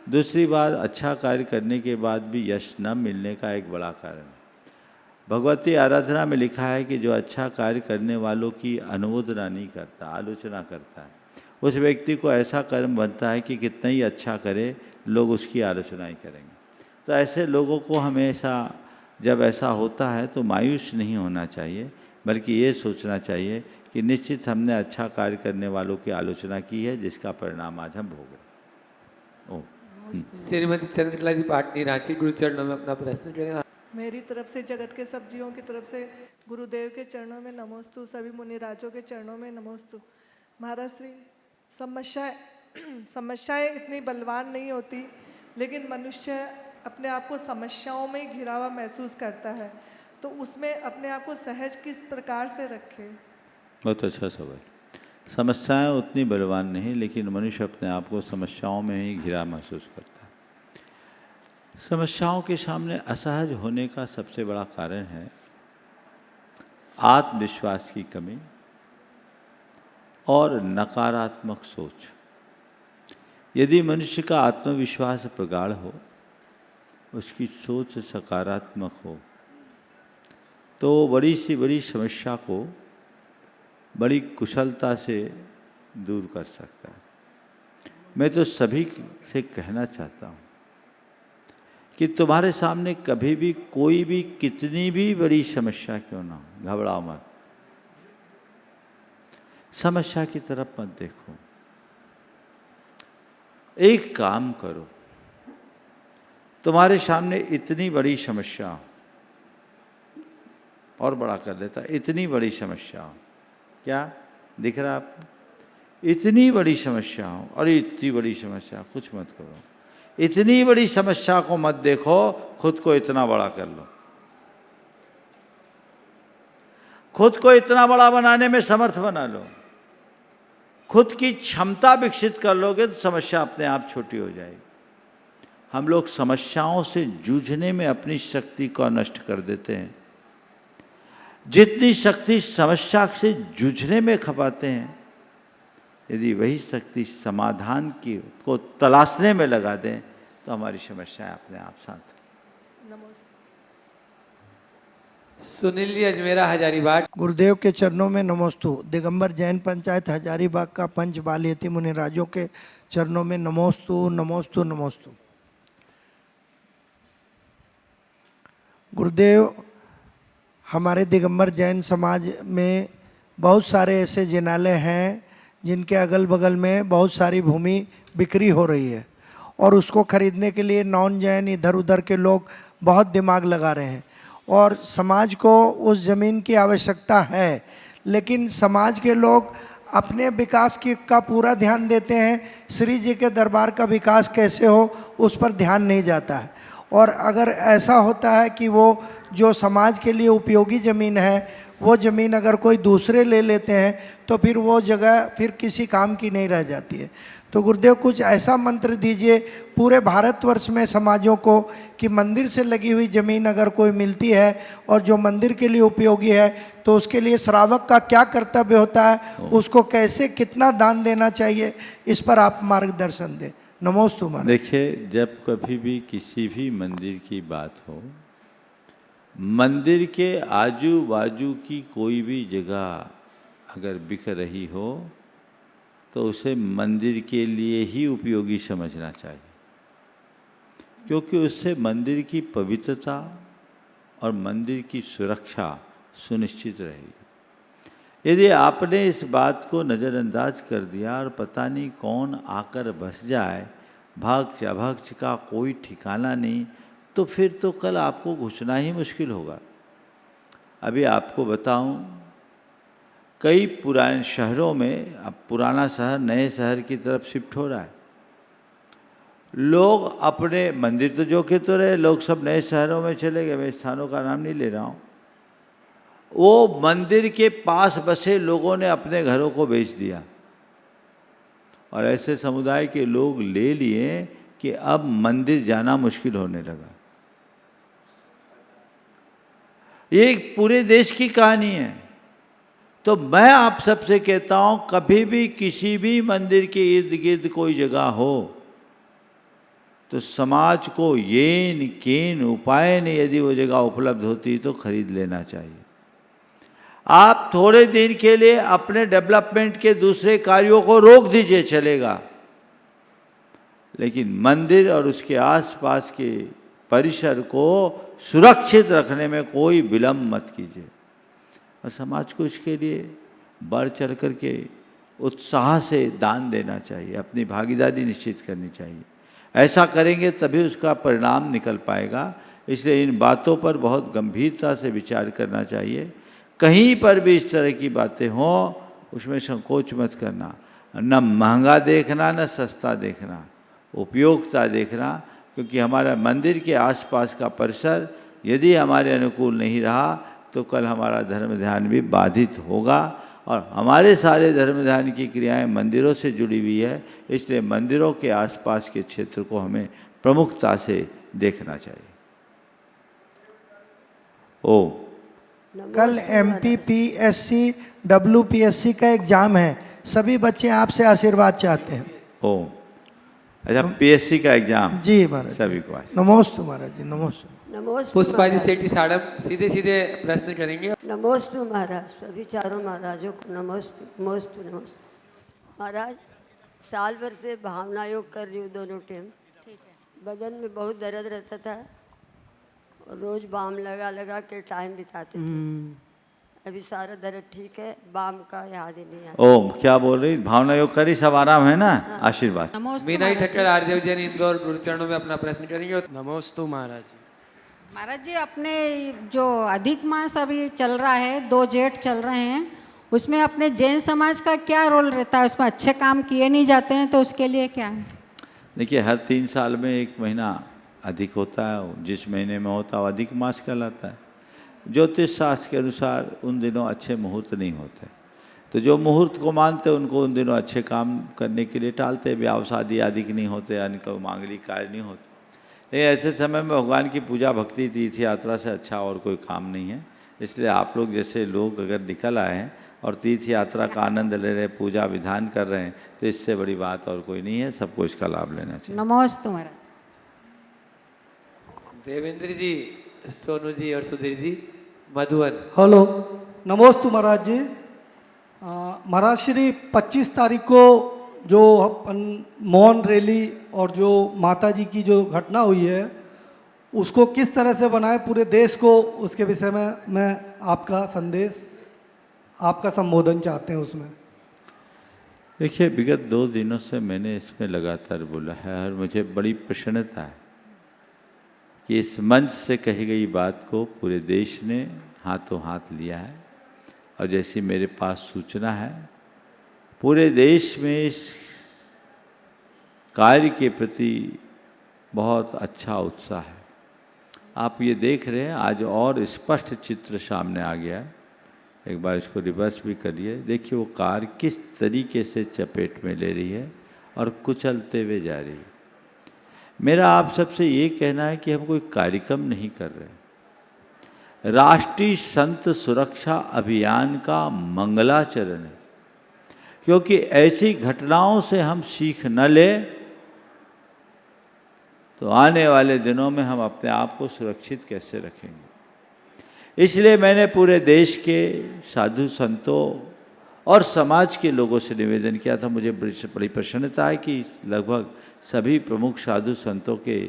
दूसरी बात, अच्छा कार्य करने के बाद भी यश न मिलने का एक बड़ा कारण है। भगवती आराधना में लिखा है कि जो अच्छा कार्य करने वालों की अनुमोदना नहीं करता, आलोचना करता है, उस व्यक्ति को ऐसा कर्म बनता है कि कितना ही अच्छा करे लोग उसकी आलोचना ही करेंगे। तो ऐसे लोगों को हमेशा जब ऐसा होता है तो मायूस नहीं होना चाहिए, बल्कि ये सोचना चाहिए कि निश्चित हमने अच्छा कार्य करने वालों की आलोचना की है, जिसका परिणाम आज हम भोग। श्रीमती चंद्रकला जी पाटनी, रांची। गुरु चरणों में अपना प्रश्न करें। मेरी तरफ से, जगत के सब जीवों की तरफ से गुरुदेव के चरणों में नमोस्तु, सभी मुनि राजों के चरणों में नमोस्तु। महाराज श्री, समस्याएं इतनी बलवान नहीं होती, लेकिन मनुष्य अपने आप को समस्याओं में घिरा हुआ महसूस करता है, तो उसमें अपने आप को सहज किस प्रकार से रखे? बहुत अच्छा सवाल। समस्याएं उतनी बलवान नहीं, लेकिन मनुष्य अपने आप को समस्याओं में ही घिरा महसूस करता है। समस्याओं के सामने असहज होने का सबसे बड़ा कारण है आत्मविश्वास की कमी और नकारात्मक सोच। यदि मनुष्य का आत्मविश्वास प्रगाढ़ हो, उसकी सोच सकारात्मक हो, तो बड़ी से बड़ी समस्या को बड़ी कुशलता से दूर कर सकता है। मैं तो सभी से कहना चाहता हूँ कि तुम्हारे सामने कभी भी कोई भी कितनी भी बड़ी समस्या क्यों ना हो, घबराओ मत। समस्या की तरफ मत देखो। एक काम करो, तुम्हारे सामने इतनी बड़ी समस्या हो, और बड़ा कर लेता, इतनी बड़ी समस्या हो, क्या दिख रहा है आपको? इतनी बड़ी समस्या हो, और इतनी बड़ी समस्या, कुछ मत करो। इतनी बड़ी समस्या को मत देखो, खुद को इतना बड़ा कर लो। खुद को इतना बड़ा बनाने में समर्थ बना लो। खुद की क्षमता विकसित कर लोगे तो समस्या अपने आप छोटी हो जाएगी। हम लोग समस्याओं से जूझने में अपनी शक्ति को नष्ट कर देते हैं। जितनी शक्ति समस्या से जूझने में खपाते हैं, यदि वही शक्ति समाधान की को तलाशने में लगा दें तो हमारी समस्याएं अपने आप शांत। सुनील जी अजमेरा हजारीबाग। गुरुदेव के चरणों में नमोस्तु। दिगंबर जैन पंचायत हजारीबाग का पंच बाल यति मुनि राजों के चरणों में नमोस्तु नमोस्तु नमोस्तु। गुरुदेव, हमारे दिगंबर जैन समाज में बहुत सारे ऐसे जिनालय हैं जिनके अगल बगल में बहुत सारी भूमि बिक्री हो रही है, और उसको खरीदने के लिए नॉन जैन इधर उधर के लोग बहुत दिमाग लगा रहे हैं, और समाज को उस ज़मीन की आवश्यकता है, लेकिन समाज के लोग अपने विकास की का पूरा ध्यान देते हैं, श्री जी के दरबार का विकास कैसे हो उस पर ध्यान नहीं जाता है। और अगर ऐसा होता है कि वो जो समाज के लिए उपयोगी ज़मीन है वो ज़मीन अगर कोई दूसरे ले लेते हैं तो फिर वो जगह फिर किसी काम की नहीं रह जाती है। तो गुरुदेव कुछ ऐसा मंत्र दीजिए पूरे भारतवर्ष में समाजों को कि मंदिर से लगी हुई ज़मीन अगर कोई मिलती है और जो मंदिर के लिए उपयोगी है तो उसके लिए श्रावक का क्या कर्तव्य होता है, उसको कैसे कितना दान देना चाहिए, इस पर आप मार्गदर्शन दें। नमोस्तु महाराज। देखिए, जब कभी भी किसी भी मंदिर की बात हो, मंदिर के आजू बाजू की कोई भी जगह अगर बिक रही हो तो उसे मंदिर के लिए ही उपयोगी समझना चाहिए, क्योंकि उससे मंदिर की पवित्रता और मंदिर की सुरक्षा सुनिश्चित रहेगी। यदि आपने इस बात को नज़रअंदाज कर दिया और पता नहीं कौन आकर बस जाए, भक्त का कोई ठिकाना नहीं, तो फिर तो कल आपको घुसना ही मुश्किल होगा। अभी आपको बताऊं, कई पुराने शहरों में अब पुराना शहर नए शहर की तरफ शिफ्ट हो रहा है। लोग अपने मंदिर तो जो के तो रहे, लोग सब नए शहरों में चले गए, मैं स्थानों का नाम नहीं ले रहा हूँ। वो मंदिर के पास बसे लोगों ने अपने घरों को बेच दिया और ऐसे समुदाय के लोग ले लिए कि अब मंदिर जाना मुश्किल होने लगा। ये एक पूरे देश की कहानी है। तो मैं आप सबसे कहता हूं, कभी भी किसी भी मंदिर के इर्द गिर्द कोई जगह हो तो समाज को येन केन उपाय ने यदि वो जगह उपलब्ध होती तो खरीद लेना चाहिए। आप थोड़े दिन के लिए अपने डेवलपमेंट के दूसरे कार्यों को रोक दीजिए, चलेगा, लेकिन मंदिर और उसके आसपास के परिसर को सुरक्षित रखने में कोई विलंब मत कीजिए और समाज को इसके लिए बढ़ चढ़ कर के उत्साह से दान देना चाहिए, अपनी भागीदारी निश्चित करनी चाहिए। ऐसा करेंगे तभी उसका परिणाम निकल पाएगा। इसलिए इन बातों पर बहुत गंभीरता से विचार करना चाहिए। कहीं पर भी इस तरह की बातें हों उसमें संकोच मत करना, न महंगा देखना न सस्ता देखना, उपयोगिता देखना, क्योंकि हमारा मंदिर के आसपास का परिसर यदि हमारे अनुकूल नहीं रहा तो कल हमारा धर्म ध्यान भी बाधित होगा और हमारे सारे धर्म ध्यान की क्रियाएं मंदिरों से जुड़ी हुई है। इसलिए मंदिरों के आसपास के क्षेत्र को हमें प्रमुखता से देखना चाहिए। ओम। कल MPPSC WPSC का एग्जाम है, सभी बच्चे आपसे आशीर्वाद चाहते हैं। ओम। अच्छा, PSC का एग्जाम जी महाराज, सभी को नमोस्तु महाराज जी, नमोस्तु। पुष्पाजी सेठी साड़म सीधे सीधे प्रश्न करेंगे। नमोस्तु महाराज, सभी चारों महाराजों को नमोस्तु नमोस्तु नमोस्तु। महाराज, साल भर से भावना योग कर रही हूँ दोनों टाइम। बदन में बहुत दर्द रहता था और रोज बाम लगा लगा के टाइम बिताते थे। अभी सारा दर्द ठीक है, बाम का याद ही नहीं आता। ओम। क्या बोल रही? भावना योग करी, सब आराम है ना? आशीर्वाद। मीनाई ठक्कर आरदेव जैन इंदौर गुरुचरणों में अपना प्रश्न करेंगे। नमोस्तु महाराज जी। महाराज जी, अपने जो अधिक मास अभी चल रहा है, 2 जेठ चल रहे हैं, उसमें अपने जैन समाज का क्या रोल रहता है? उसमें अच्छे काम किए नहीं जाते हैं तो उसके लिए क्या है? देखिए, हर 3 साल में 1 महीना अधिक होता है, जिस महीने में होता है वो अधिक मास कहलाता है। ज्योतिष शास्त्र के अनुसार उन दिनों अच्छे मुहूर्त नहीं होते, तो जो मुहूर्त को मानते उनको उन दिनों अच्छे काम करने के लिए टालते। ब्याह शादी अधिक नहीं होते, यानी कोई मांगलिक कार्य नहीं होते। लेकिन ऐसे समय में भगवान की पूजा भक्ति तीर्थ यात्रा से अच्छा और कोई काम नहीं है। इसलिए आप लोग जैसे लोग अगर निकल आए हैं और तीर्थ यात्रा का आनंद ले रहे, पूजा विधान कर रहे हैं, तो इससे बड़ी बात और कोई नहीं है। सबको इसका लाभ लेना चाहिए। नमोस्तु महाराज। देवेंद्र जी, सोनू जी और सुधीर जी, मधुवन। हेलो, नमोस्तु महाराज जी। महाराज श्री 25 तारीख को जो अपन मौन रैली और जो माता जी की जो घटना हुई है उसको किस तरह से बनाए पूरे देश को, उसके विषय में मैं आपका संदेश, आपका संबोधन चाहते हैं उसमें। देखिए, विगत 2 दिनों से मैंने इसमें लगातार बोला है और मुझे बड़ी प्रसन्नता है कि इस मंच से कही गई बात को पूरे देश ने हाथों हाथ लिया है और जैसी मेरे पास सूचना है पूरे देश में इस कार्य के प्रति बहुत अच्छा उत्साह है। आप ये देख रहे हैं, आज और स्पष्ट चित्र सामने आ गया है एक बार इसको रिवर्स भी करिए। देखिए वो कार किस तरीके से चपेट में ले रही है और कुचलते हुए जा रही है। मेरा आप सबसे ये कहना है कि हम कोई कार्यक्रम नहीं कर रहे। राष्ट्रीय संत सुरक्षा अभियान का मंगलाचरण है, क्योंकि ऐसी घटनाओं से हम सीख न ले तो आने वाले दिनों में हम अपने आप को सुरक्षित कैसे रखेंगे। इसलिए मैंने पूरे देश के साधु संतों और समाज के लोगों से निवेदन किया था। मुझे बड़ी प्रसन्नता है कि लगभग सभी प्रमुख साधु संतों के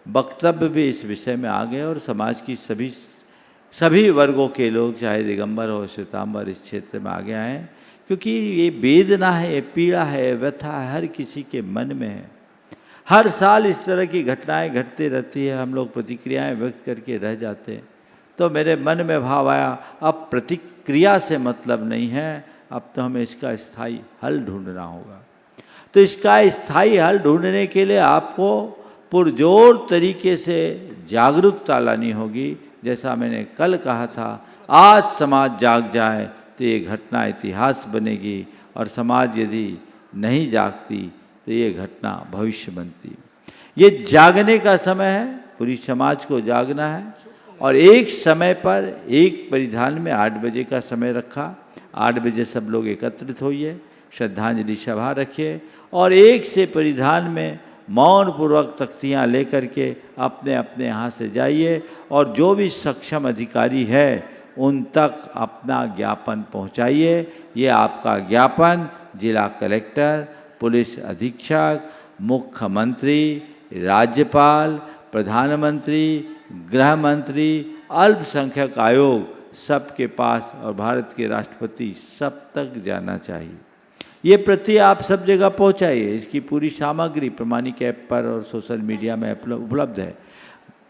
वक्तव्य भी इस विषय में आ गए और समाज की सभी वर्गों के लोग, चाहे दिगंबर हो श्वेतांबर, इस क्षेत्र में आगे आए, क्योंकि ये वेदना है, ये पीड़ा है, व्यथा है, हर किसी के मन में है। हर साल इस तरह की घटनाएं घटती रहती है, हम लोग प्रतिक्रियाएं व्यक्त करके रह जाते हैं। तो मेरे मन में भाव आया, अब प्रतिक्रिया से मतलब नहीं है, अब तो हमें इसका स्थायी हल ढूंढना होगा। तो इसका स्थायी हल ढूंढने के लिए आपको पुरजोर तरीके से जागरूकता लानी होगी। जैसा मैंने कल कहा था, आज समाज जाग जाए तो ये घटना इतिहास बनेगी, और समाज यदि नहीं जागती तो ये घटना भविष्य बनती। ये जागने का समय है, पूरी समाज को जागना है। और एक समय पर एक परिधान में 8 बजे का समय रखा। 8 बजे सब लोग एकत्रित होइए, श्रद्धांजलि सभा रखिए और एक से परिधान में मौन पूर्वक तख्तियाँ लेकर के अपने अपने यहाँ से जाइए और जो भी सक्षम अधिकारी है उन तक अपना ज्ञापन पहुँचाइए। ये आपका ज्ञापन जिला कलेक्टर, पुलिस अधीक्षक, मुख्यमंत्री, राज्यपाल, प्रधानमंत्री, गृह मंत्री, अल्पसंख्यक आयोग सबके पास और भारत के राष्ट्रपति सब तक जाना चाहिए। ये प्रति आप सब जगह पहुंचाइए। इसकी पूरी सामग्री प्रमाणिक ऐप पर और सोशल मीडिया में उपलब्ध है।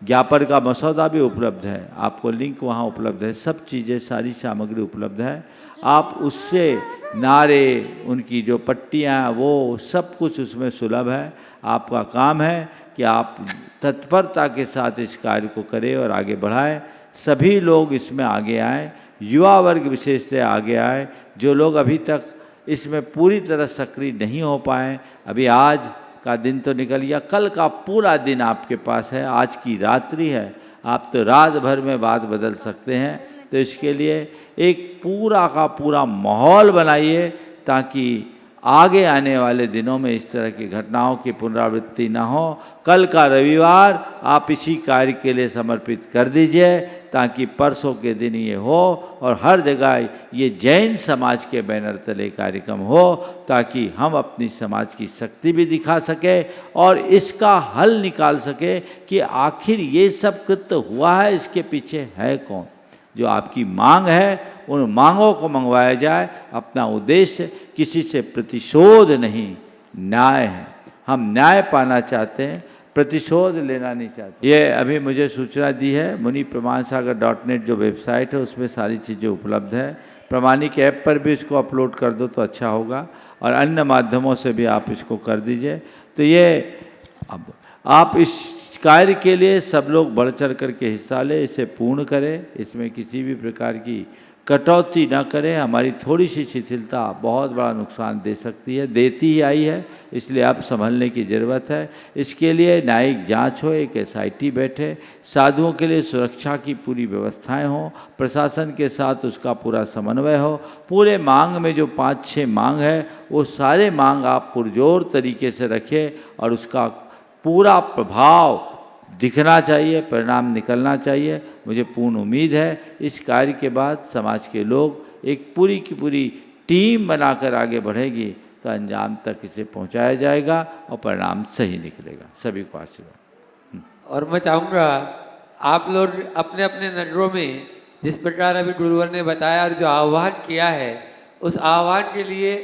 ज्ञापन का मसौदा भी उपलब्ध है, आपको लिंक वहाँ उपलब्ध है, सब चीज़ें, सारी सामग्री उपलब्ध है। आप उससे नारे, उनकी जो पट्टियाँ, वो सब कुछ उसमें सुलभ है। आपका काम है कि आप तत्परता के साथ इस कार्य को करें और आगे बढ़ाएं। सभी लोग इसमें आगे आएँ, युवा वर्ग विशेष से आगे आए। जो लोग अभी तक इसमें पूरी तरह सक्रिय नहीं हो पाए, अभी आज का दिन तो निकल गया, कल का पूरा दिन आपके पास है, आज की रात्रि है, आप तो रात भर में बात बदल सकते हैं। तो इसके लिए एक पूरा का पूरा माहौल बनाइए ताकि आगे आने वाले दिनों में इस तरह की घटनाओं की पुनरावृत्ति न हो। कल का रविवार आप इसी कार्य के लिए समर्पित कर दीजिए ताकि परसों के दिन ये हो और हर जगह ये जैन समाज के बैनर तले कार्यक्रम हो, ताकि हम अपनी समाज की शक्ति भी दिखा सके और इसका हल निकाल सके कि आखिर ये सब कृत्य हुआ है, इसके पीछे है कौन। जो आपकी मांग है उन मांगों को मंगवाया जाए। अपना उद्देश्य किसी से प्रतिशोध नहीं, न्याय है। हम न्याय पाना चाहते हैं, प्रतिशोध लेना नहीं चाहते। ये अभी मुझे सूचना दी है, munipramansagar.net जो वेबसाइट है उसमें सारी चीज़ें उपलब्ध है। प्रमाणिक ऐप पर भी इसको अपलोड कर दो तो अच्छा होगा और अन्य माध्यमों से भी आप इसको कर दीजिए। तो ये अब आप इस कार्य के लिए सब लोग बढ़ चढ़ करके हिस्सा लें, इसे पूर्ण करें, इसमें किसी भी प्रकार की कटौती ना करें। हमारी थोड़ी सी शिथिलता बहुत बड़ा नुकसान दे सकती है, देती ही आई है, इसलिए अब संभलने की ज़रूरत है। इसके लिए न्यायिक जांच हो, एक SIT बैठे, साधुओं के लिए सुरक्षा की पूरी व्यवस्थाएं हों, प्रशासन के साथ उसका पूरा समन्वय हो। पूरे मांग में जो 5-6 मांग है वो सारे मांग आप पुरजोर तरीके से रखें और उसका पूरा प्रभाव दिखना चाहिए, परिणाम निकलना चाहिए। मुझे पूर्ण उम्मीद है इस कार्य के बाद समाज के लोग एक पूरी की पूरी टीम बनाकर आगे बढ़ेगी तो अंजाम तक इसे पहुंचाया जाएगा और परिणाम सही निकलेगा। सभी को आशीर्वाद। और मैं चाहूँगा आप लोग अपने अपने नज़रों में जिस प्रकार अभी गुरुवर ने बताया और जो आह्वान किया है, उस आह्वान के लिए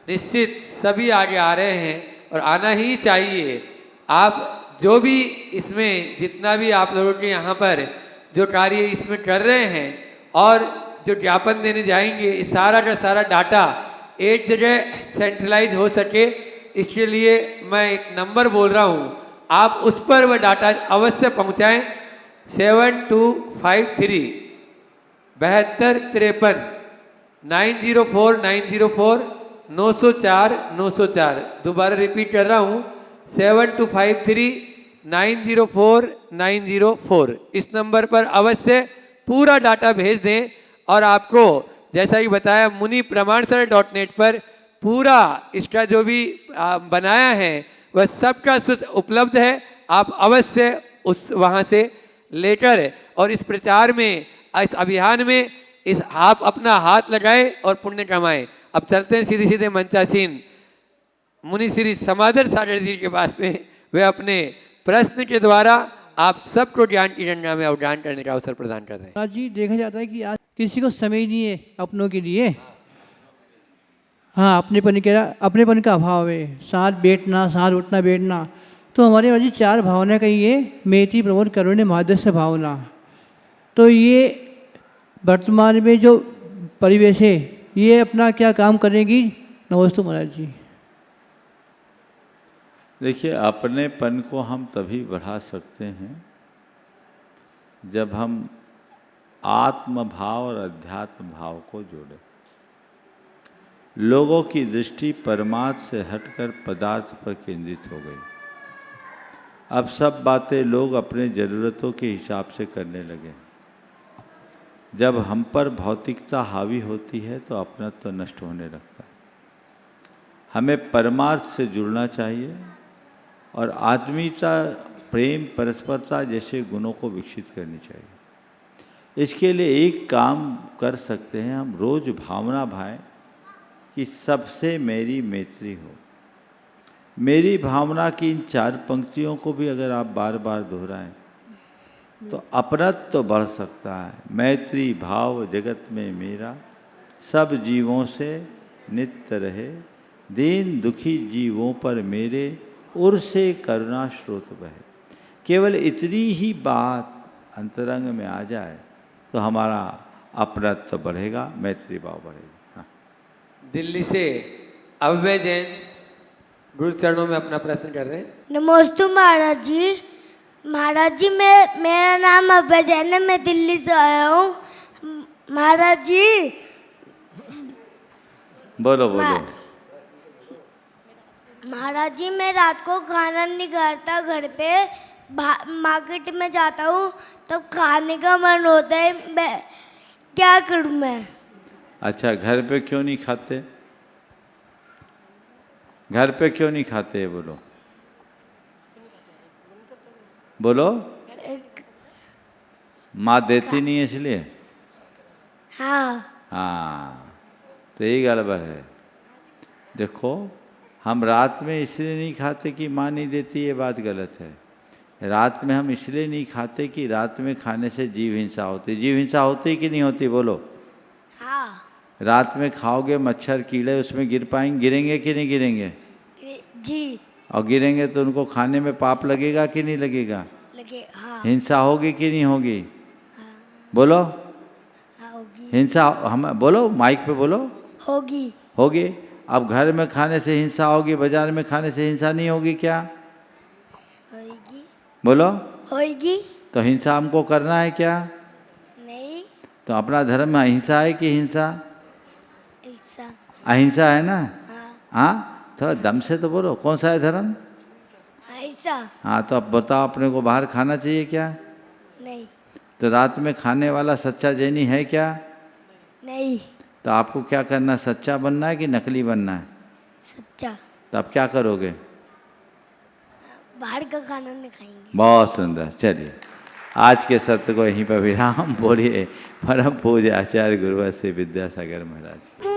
निश्चित सभी आगे आ रहे हैं और आना ही चाहिए। आप जो भी इसमें जितना भी आप लोगों के यहाँ पर जो कार्य इसमें कर रहे हैं और जो ज्ञापन देने जाएंगे, इस सारा का सारा डाटा एक जगह सेंट्रलाइज हो सके, इसके लिए मैं एक नंबर बोल रहा हूँ, आप उस पर वह डाटा अवश्य पहुँचाएँ। 7253 7253 904 904 904 904। दोबारा रिपीट कर रहा हूँ 7253 904 904। इस नंबर पर अवश्य पूरा डाटा भेज दें और आपको जैसा कि बताया मुनि प्रमाणसर.net पर पूरा इसका जो भी बनाया है वह सबका उपलब्ध है। आप अवश्य उस वहाँ से लेकर और इस प्रचार में, इस अभियान में इस आप अपना हाथ लगाए और पुण्य कमाएं। अब चलते हैं सीधे सीधे मंचासीन मुनि श्री समादर सागर जी के पास में। वे अपने प्रश्न के द्वारा आप सबको ज्ञान की गंगा में अवगान करने का अवसर प्रदान कर रहे हैं। महाराज जी, देखा जाता है कि आज किसी को समय नहीं है अपनों के लिए। हाँ, अपनेपन का अभाव है, साथ बैठना, साथ उठना बैठना। तो हमारे महाराज जी 4 भावना कही है, मैत्री प्रमोद करुण्य माधुर्य भावना। तो ये वर्तमान में जो परिवेश है ये अपना क्या काम करेगी? नमस्ते महाराज जी। देखिए, अपनेपन को हम तभी बढ़ा सकते हैं जब हम आत्म भाव और अध्यात्म भाव को जोड़ें। लोगों की दृष्टि परमार्थ से हटकर पदार्थ पर केंद्रित हो गई। अब सब बातें लोग अपने ज़रूरतों के हिसाब से करने लगे। जब हम पर भौतिकता हावी होती है तो अपनत्व तो नष्ट होने लगता है। हमें परमार्थ से जुड़ना चाहिए और आत्मीयता, प्रेम, परस्परता जैसे गुणों को विकसित करनी चाहिए। इसके लिए एक काम कर सकते हैं, हम रोज़ भावना भाएं कि सबसे मेरी मैत्री हो। मेरी भावना की इन 4 पंक्तियों को भी अगर आप बार बार दोहराएं तो अपनत्व तो बढ़ सकता है। मैत्री भाव जगत में मेरा, सब जीवों से नित्य रहे। दीन दुखी जीवों पर मेरे, उर से करुणा स्रोत बहे। केवल इतनी ही बात अंतरंग में आ जाए तो हमारा अपनत्व तो बढ़ेगा, मैत्री भाव बढ़ेगा। हाँ। दिल्ली से अव्यय जैन गुरु चरणों में अपना प्रश्न कर रहे हैं। नमस्ते महाराज जी। महाराज जी, मेरा नाम अव्यय जैन है, मैं दिल्ली से आया हूँ। महाराज जी बोलो बोलो। महाराज जी, मैं रात को खाना नहीं खाता, घर पे मार्केट में जाता हूँ तब खाने का मन होता है, मैं क्या करूँ मैं? अच्छा, घर पे क्यों नहीं खाते? घर पे क्यों नहीं खाते? बोलो बोलो। माँ देती नहीं है इसलिए? हाँ, तो यही गड़बड़ है। देखो, हम रात में इसलिए नहीं खाते कि माँ नहीं देती, ये बात गलत है। रात में हम इसलिए नहीं खाते कि रात में खाने से जीव हिंसा होती। जीव हिंसा होती कि नहीं होती? बोलो। रात में खाओगे मच्छर कीड़े उसमें गिरेंगे कि नहीं गिरेंगे? जी। और गिरेंगे तो उनको खाने में पाप लगेगा कि नहीं लगेगा? हाँ। हिंसा होगी कि नहीं होगी? हाँ। बोलो। हाँ, होगी। हिंसा हम बोलो, माइक पे बोलो। होगी। होगी। अब घर में खाने से हिंसा होगी, बाजार में खाने से हिंसा नहीं होगी क्या? होगी। बोलो। होगी। तो हिंसा हमको करना है क्या? नहीं। तो अपना धर्म अहिंसा है कि हिंसा? हिंसा। अहिंसा है ना? हाँ। थोड़ा दम से तो बोलो, कौन सा है धर्म? अहिंसा। हाँ, तो अब बताओ, अपने को बाहर खाना चाहिए क्या? नहीं। तो रात में खाने वाला सच्चा जैनी है क्या? नहीं। तो आपको क्या करना, सच्चा बनना है कि नकली बनना है? सच्चा। तो आप क्या करोगे? बाहर का खाना नहीं खाएंगे। बहुत सुंदर। चलिए, आज के सत्र को यहीं पर विराम। बोलिए परम पूज्य आचार्य गुरुवर श्री विद्यासागर महाराज।